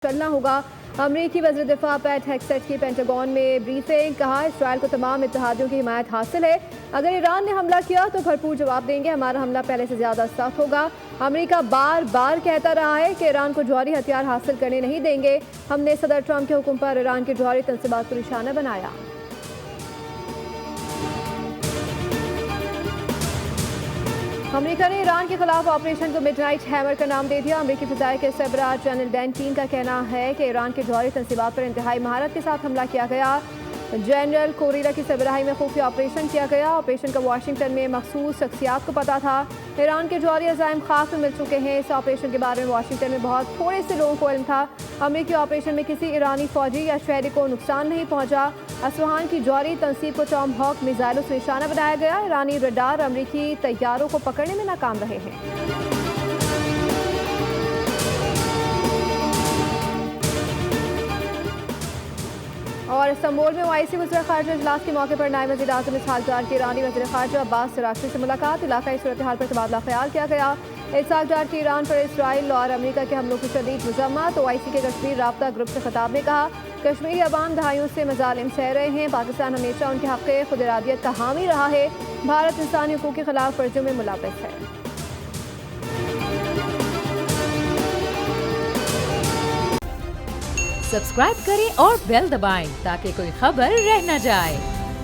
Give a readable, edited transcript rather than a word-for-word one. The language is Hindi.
चलना होगा। अमरीकी वज़ीर दिफा पैट हेग्सेट की पेंटागन में ब्रीफिंग। कहा इसराइल को तमाम इत्तेहादियों की हिमायत हासिल है। अगर ईरान ने हमला किया तो भरपूर जवाब देंगे। हमारा हमला पहले से ज़्यादा सख्त होगा। अमरीका बार बार कहता रहा है कि ईरान को जौहरी हथियार हासिल करने नहीं देंगे। हमने सदर ट्रंप के हुक्म पर ईरान के जौहरी तंसीबात को निशाना बनाया। अमेरिका ने ईरान के खिलाफ ऑपरेशन को मिडनाइट हैमर का नाम दे दिया। अमेरिकी फिजाई के सरबराह जनरल डैन कीन का कहना है कि ईरान के जौहरी तंसीबात पर इंतहाई महारत के साथ हमला किया गया। जनरल कोरीरा की सरबराही में खुफिया ऑपरेशन किया गया। ऑपरेशन का वाशिंगटन में मखसूस शख्सियात को पता था। ईरान के जौहरी अज़ाइम खाक में मिल चुके हैं। इस ऑपरेशन के बारे में वाशिंगटन में बहुत थोड़े से लोगों को इल्म था। अमेरिकी ऑपरेशन में किसी ईरानी फौजी या शहरी को नुकसान नहीं पहुंचा। असफहान की जौहरी तंसीब को टॉम हॉक मिसाइलों से निशाना बनाया गया। ईरानी रडार अमेरिकी तैयारों को पकड़ने में नाकाम रहे हैं। और इस्तांबुल में ओआईसी वज़ीर ख़ारजा इजलास के मौके पर नायब वज़ीर आज़म इसहाक डार की ईरानी वज़ीर ख़ारजा अब्बास अराग़ची से मुलाकात। इलाक़ाई सूरत हाल पर तबादला ख्याल किया गया। इसहाक डार की ईरान पर इसराइल और अमेरिका के हमलों की शदीद मज़म्मत। ओआईसी के कश्मीर राब्ता ग्रुप से खिताब में कहा कश्मीरी अवाम दहाइयों से मज़ालिम सह रहे हैं। पाकिस्तान हमेशा उनके हक़ खुद इरादियत का हामी रहा है। भारत इंसानी हकूक़ के खिलाफ वर्जियों में मुलव्वस है। सब्सक्राइब करें और बेल दबाएं ताकि कोई खबर रह न जाए।